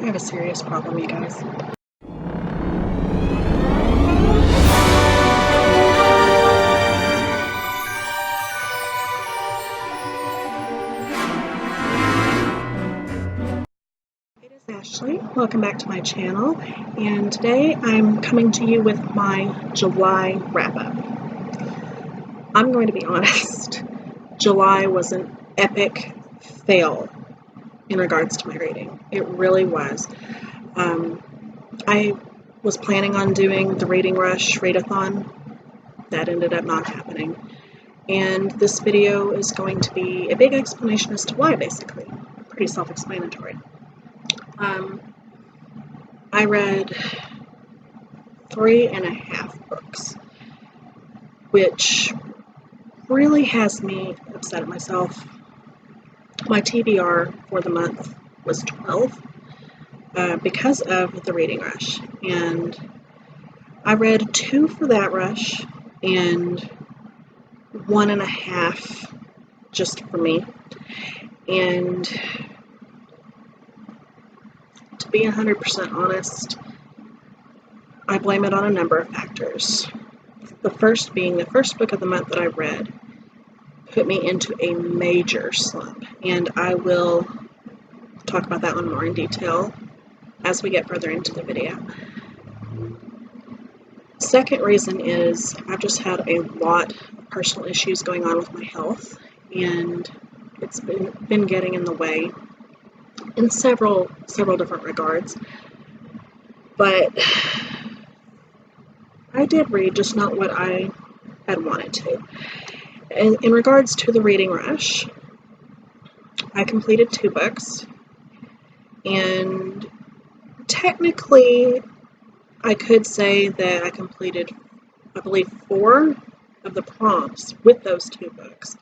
I have a serious problem, you guys. It is Ashley. Welcome back to my channel, and today I'm coming to you with my July wrap-up. I'm going to be honest, July was an epic fail in regards to my reading. It really was. I was planning on doing the Reading Rush readathon. That ended up not happening. And this video is going to be a big explanation as to why, basically. Pretty self-explanatory. I read 3.5 books, which really has me upset at myself. My TBR for the month was 12 because of the Reading Rush, and I read 2 for that rush and 1.5 just for me. And to be 100% honest, I blame it on a number of factors. The first being the first book of the month that I read put me into a major slump, and I will talk about that one more in detail as we get further into the video. Second reason is I've just had a lot of personal issues going on with my health, and it's been getting in the way in several different regards. But I did read, just not what I had wanted to. And in regards to the Reading Rush, I completed 2 books, and technically I could say that I completed, I believe, 4 of the prompts with those 2 books,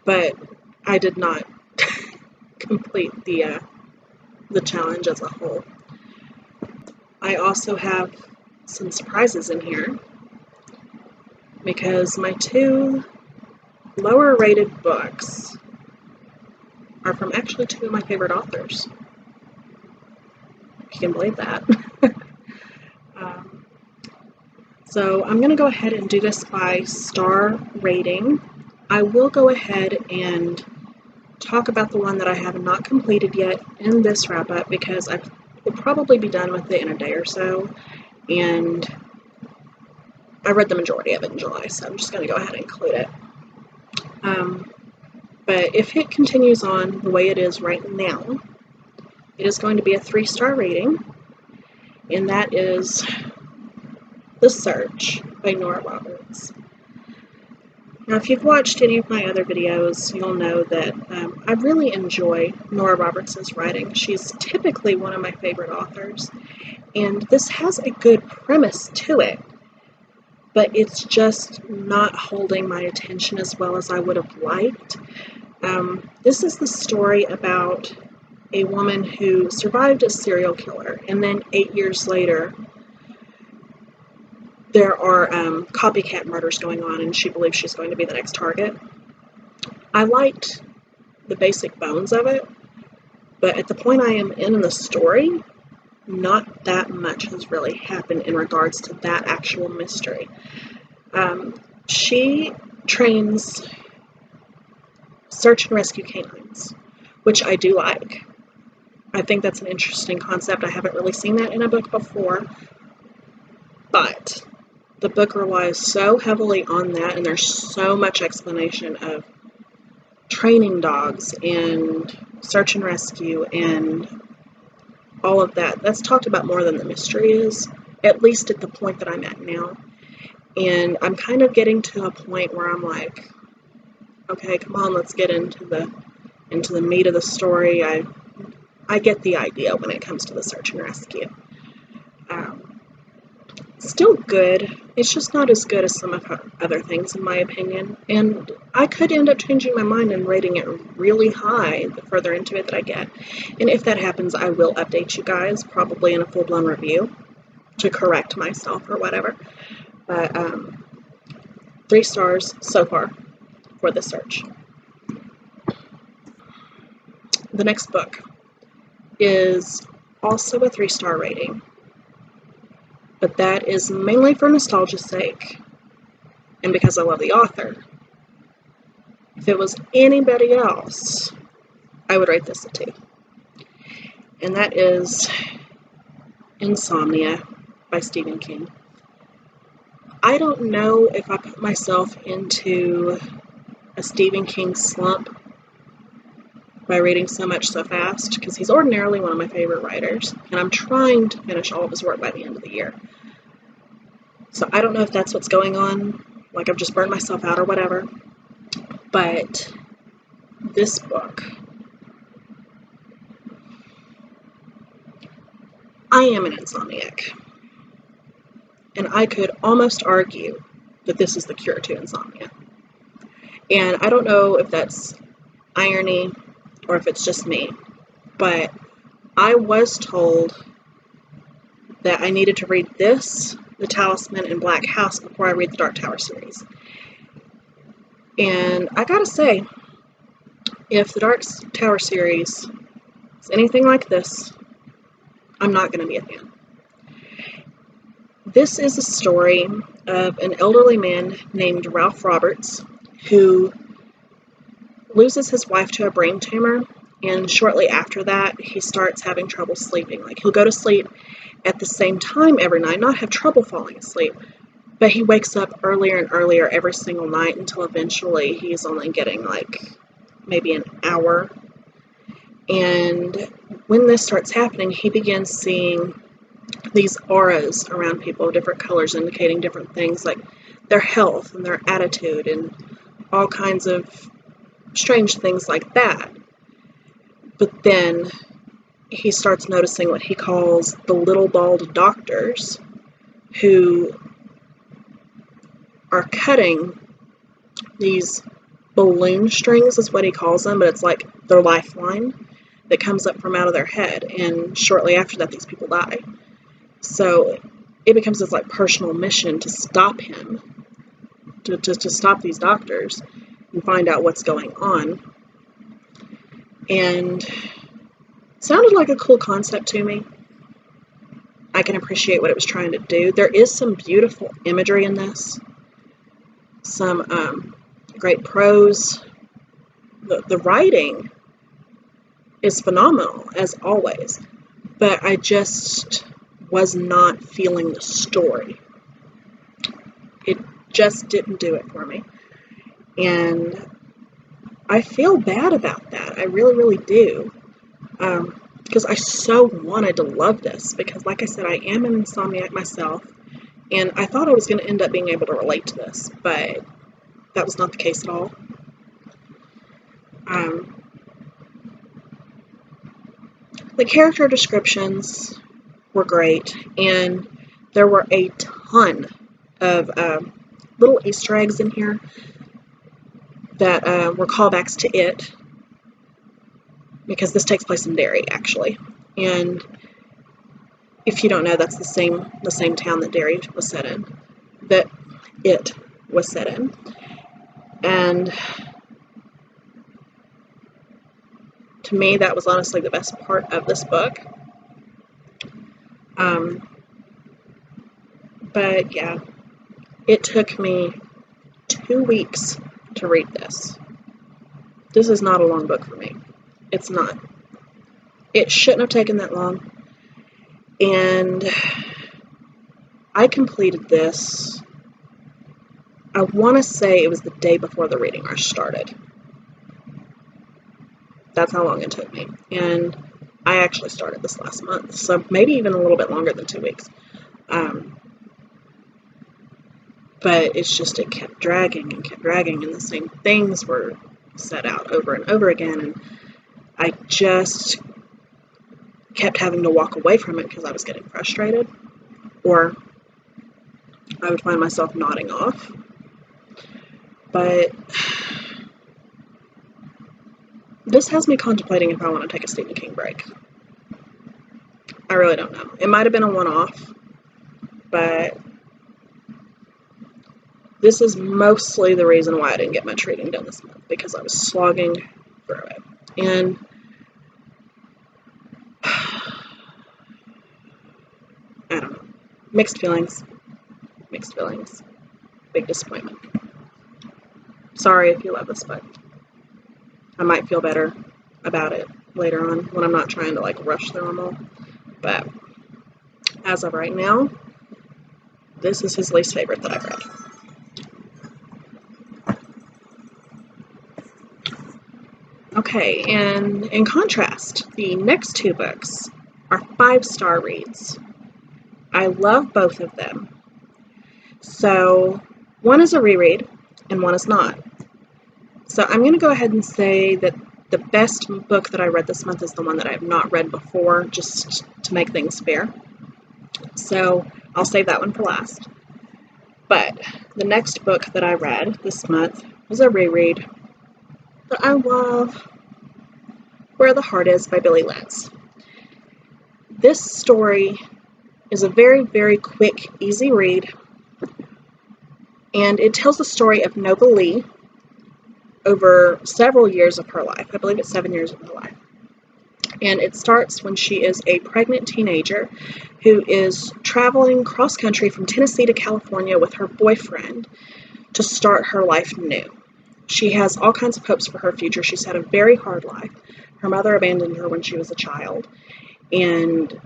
but I did not complete the challenge as a whole. I also have some surprises in here because my 2 lower rated books are from actually 2 of my favorite authors. If you can believe that. So I'm going to go ahead and do this by star rating. I will go ahead and talk about the one that I have not completed yet in this wrap-up because I will probably be done with it in a day or so, and I read the majority of it in July, so I'm just going to go ahead and include it. But if it continues on the way it is right now, it is going to be a 3-star rating, and that is The Search by Nora Roberts. Now, if you've watched any of my other videos, you'll know that I really enjoy Nora Roberts' writing. She's typically one of my favorite authors, and this has a good premise to it, but it's just not holding my attention as well as I would have liked. This is the story about a woman who survived a serial killer, and then 8 years later, there are copycat murders going on, and she believes she's going to be the next target. I liked the basic bones of it, but at the point I am in the story, not that much has really happened in regards to that actual mystery. She trains search and rescue canines, which I do like. I think that's an interesting concept. I haven't really seen that in a book before, but the book relies so heavily on that, and there's so much explanation of training dogs and search and rescue and all of that. That's talked about more than the mystery is, at least at the point that I'm at now. And I'm kind of getting to a point where I'm like, okay, come on, let's get into the meat of the story. I get the idea when it comes to the search and rescue. Still good. It's just not as good as some of her other things, in my opinion. And I could end up changing my mind and rating it really high the further into it that I get. And if that happens, I will update you guys, probably in a full-blown review, to correct myself or whatever. But 3 stars so far for The Search. The next book is also a 3-star rating, but that is mainly for nostalgia's sake and because I love the author. If it was anybody else, I would rate this a 2. And that is Insomnia by Stephen King. I don't know if I put myself into a Stephen King slump by reading so much so fast, because he's ordinarily one of my favorite writers, and I'm trying to finish all of his work by the end of the year. So I don't know if that's what's going on, like I've just burned myself out or whatever, but this book, I am an insomniac, and I could almost argue that this is the cure to insomnia. And I don't know if that's irony or if it's just me, but I was told that I needed to read this, The Talisman, and Black House before I read the Dark Tower series. And I gotta say, if the Dark Tower series is anything like this, I'm not gonna be a fan. This is a story of an elderly man named Ralph Roberts who loses his wife to a brain tumor, and shortly after that he starts having trouble sleeping. Like, he'll go to sleep at the same time every night, not have trouble falling asleep, but he wakes up earlier and earlier every single night until eventually he's only getting like maybe an hour. And when this starts happening, he begins seeing these auras around people of different colors indicating different things like their health and their attitude and all kinds of strange things like that. But then he starts noticing what he calls the little bald doctors, who are cutting these balloon strings, is what he calls them, but it's like their lifeline that comes up from out of their head, and shortly after that these people die. So it becomes this like personal mission to stop him, to stop these doctors and find out what's going on. And it sounded like a cool concept to me. I can appreciate what it was trying to do. There is some beautiful imagery in this, some great prose. The writing is phenomenal, as always, but I just was not feeling the story. It just didn't do it for me. And I feel bad about that. I really, really do. Because I so wanted to love this, because like I said, I am an insomniac myself, and I thought I was going to end up being able to relate to this, but that was not the case at all. The character descriptions were great, and there were a ton of little Easter eggs in here that were callbacks to It, because this takes place in Derry, actually. And if you don't know, that's the same town that Derry was set in, that It was set in. And to me, that was honestly the best part of this book. But yeah, it took me 2 weeks to read this. This is not a long book for me. It's not. It shouldn't have taken that long. And I completed this, I want to say it was the day before the reading rush started. That's how long it took me. And I actually started this last month, so maybe even a little bit longer than 2 weeks. But it's just, it kept dragging and kept dragging, and the same things were set out over and over again, and I just kept having to walk away from it because I was getting frustrated, or I would find myself nodding off. But this has me contemplating if I want to take a Stephen King break. I really don't know. It might have been a one-off, but this is mostly the reason why I didn't get much reading done this month, because I was slogging through it. And Mixed feelings. Mixed feelings. Big disappointment. Sorry if you love this book. I might feel better about it later on when I'm not trying to like rush through them all. But as of right now, this is his least favorite that I've read. Okay, and in contrast, the next two books are 5-star reads. I love both of them. So one is a reread and one is not. So I'm going to go ahead and say that the best book that I read this month is the one that I have not read before, just to make things fair. So I'll save that one for last. But the next book that I read this month was a reread that I love, Where the Heart Is by Billy Letts. This story is a very, very quick, easy read, and it tells the story of Nova Lee over several years of her life. I believe it's 7 years of her life. And it starts when she is a pregnant teenager who is traveling cross-country from Tennessee to California with her boyfriend to start her life new. She has all kinds of hopes for her future. She's had a very hard life. Her mother abandoned her when she was a child, and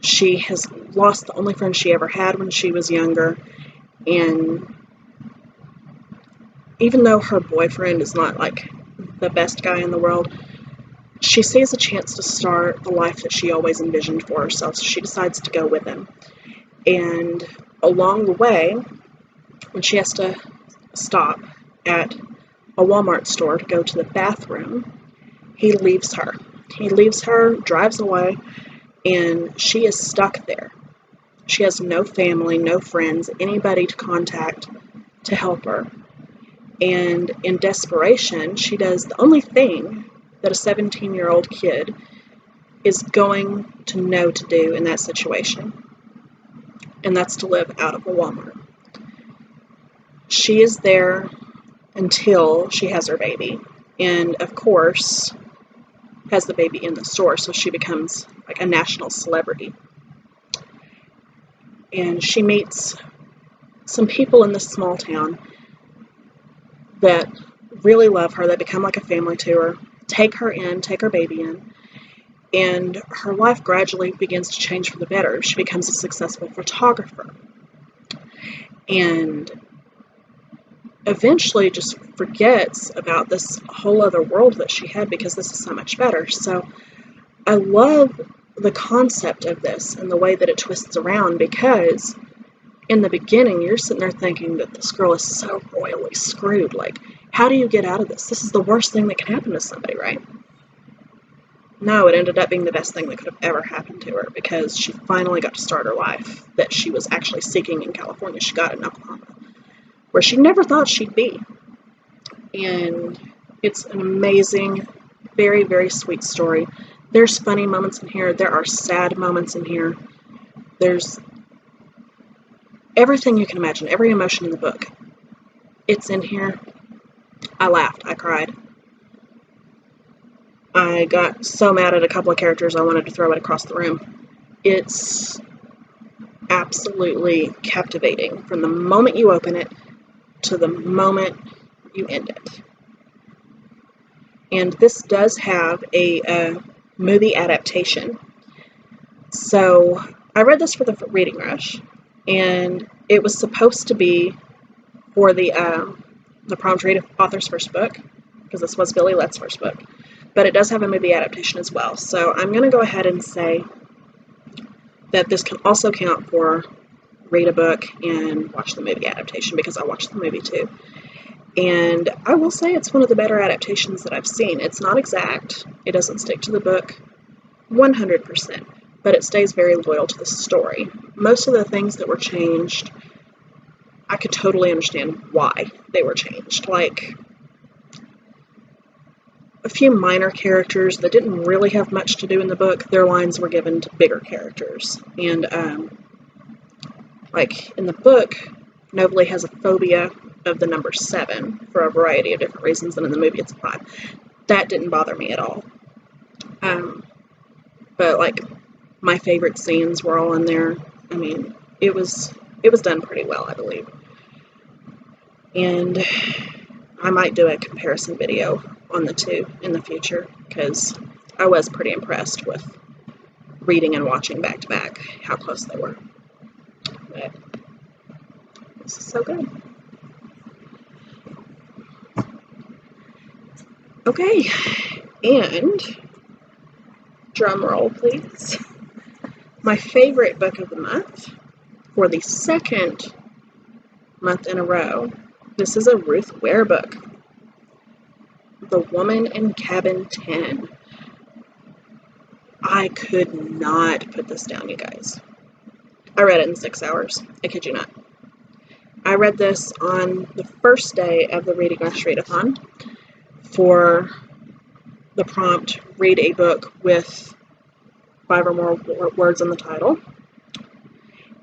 she has lost the only friend she ever had when she was younger. And even though her boyfriend is not like the best guy in the world, she sees a chance to start the life that she always envisioned for herself, so she decides to go with him. And along the way, when she has to stop at a Walmart store to go to the bathroom, he leaves her. He leaves her, drives away, and she is stuck there. She has no family, no friends, anybody to contact to help her. And in desperation, she does the only thing that a 17-year-old kid is going to know to do in that situation, and that's to live out of a Walmart. She is there until she has her baby, and of course has the baby in the store, so she becomes like a national celebrity. And she meets some people in this small town that really love her, that become like a family to her, take her in, take her baby in, and her life gradually begins to change for the better. She becomes a successful photographer, and eventually just forgets about this whole other world that she had because this is so much better. So I love the concept of this and the way that it twists around, because in the beginning you're sitting there thinking that this girl is so royally screwed. Like, how do you get out of this? This is the worst thing that can happen to somebody, right? No, it ended up being the best thing that could have ever happened to her, because she finally got to start her life that she was actually seeking in California. She got it in Oklahoma, where she never thought she'd be. And it's an amazing, very, very sweet story. There's funny moments in here. There are sad moments in here. There's everything you can imagine, every emotion in the book. It's in here. I laughed. I cried. I got so mad at a couple of characters I wanted to throw it across the room. It's absolutely captivating from the moment you open it to the moment you end it. And this does have a movie adaptation. So I read this for the reading rush, and it was supposed to be for the prompt read author's first book, because this was Billy Letts' first book, but it does have a movie adaptation as well. So I'm going to go ahead and say that this can also count for read a book and watch the movie adaptation, because I watched the movie too. And I will say it's one of the better adaptations that I've seen. It's not exact. It doesn't stick to the book 100%, but it stays very loyal to the story. Most of the things that were changed, I could totally understand why they were changed. Like, a few minor characters that didn't really have much to do in the book, their lines were given to bigger characters. And, like, in the book, Nova Lee has a phobia of the number 7 for a variety of different reasons, and in the movie it's 5. That didn't bother me at all. But, like, my favorite scenes were all in there. I mean, it was done pretty well, I believe. And I might do a comparison video on the two in the future, because I was pretty impressed with reading and watching back to back how close they were. But this is so good. Okay, and drum roll, please. My favorite book of the month for the second month in a row. This is a Ruth Ware book, The Woman in Cabin 10. I could not put this down, you guys. I read it in 6 hours. I kid you not. I read this on the first day of the Reading Rush Readathon for the prompt, read a book with 5 or more words in the title.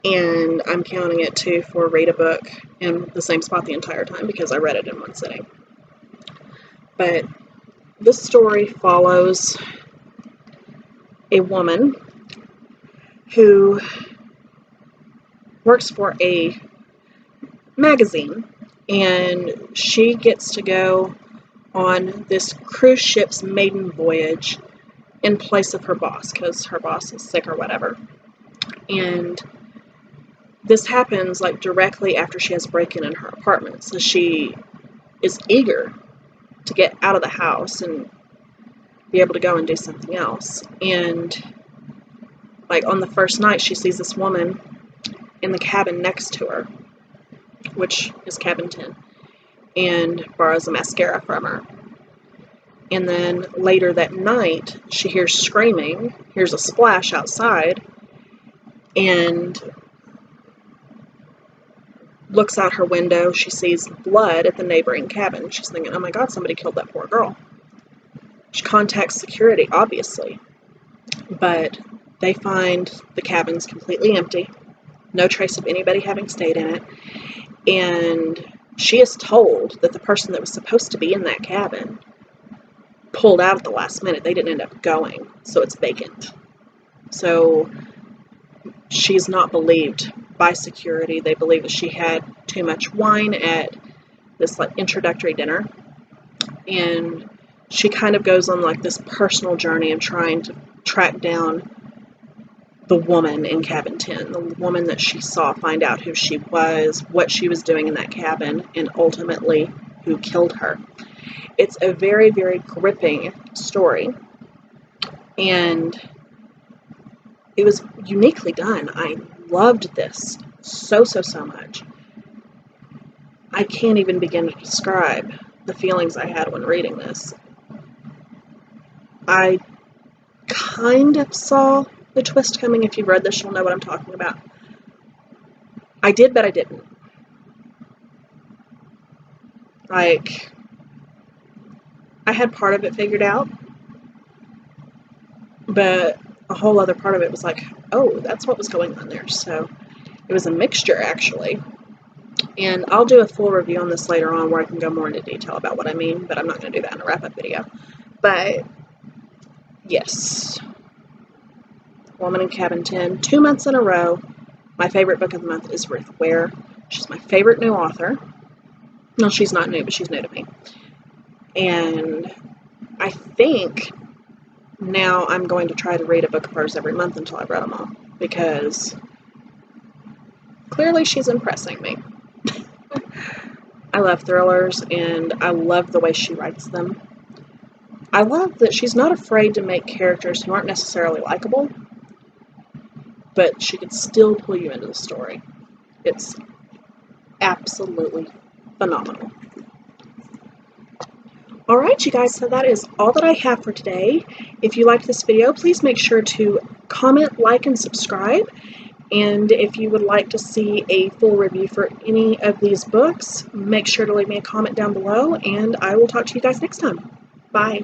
And I'm counting it too for read a book in the same spot the entire time because I read it in one sitting. But this story follows a woman who works for a magazine, and she gets to go on this cruise ship's maiden voyage in place of her boss, because her boss is sick or whatever. And this happens like directly after she has a break-in in her apartment, so she is eager to get out of the house and be able to go and do something else. And like on the first night, she sees this woman in the cabin next to her, which is cabin 10, and borrows a mascara from her. And then later that night, she hears screaming, hears a splash outside, and looks out her window. She sees blood at the neighboring cabin. She's thinking, oh my God, somebody killed that poor girl. She contacts security, obviously, but they find the cabins completely empty, no trace of anybody having stayed in it, and she is told that the person that was supposed to be in that cabin pulled out at the last minute. They didn't end up going, so it's vacant. So she's not believed by security. They believe that she had too much wine at this like introductory dinner, and she kind of goes on like this personal journey of trying to track down the woman in cabin 10, the woman that she saw, find out who she was, what she was doing in that cabin, and ultimately who killed her. It's a very, very gripping story, and it was uniquely done. I loved this so much. I can't even begin to describe the feelings I had when reading this. I kind of saw the twist coming. If you've read this, you'll know what I'm talking about. I did, but I didn't. Like, I had part of it figured out, but a whole other part of it was like, oh, that's what was going on there. So it was a mixture, actually. And I'll do a full review on this later on where I can go more into detail about what I mean, but I'm not going to do that in a wrap-up video. But yes, Woman in Cabin 10, 2 months in a row. My favorite book of the month is Ruth Ware. She's my favorite new author. No, she's not new, but she's new to me. And I think now I'm going to try to read a book of hers every month until I've read them all, because clearly she's impressing me. I love thrillers, and I love the way she writes them. I love that she's not afraid to make characters who aren't necessarily likable, but she can still pull you into the story. It's absolutely phenomenal. Alright, you guys, so that is all that I have for today. If you liked this video, please make sure to comment, like, and subscribe. And if you would like to see a full review for any of these books, make sure to leave me a comment down below, and I will talk to you guys next time. Bye.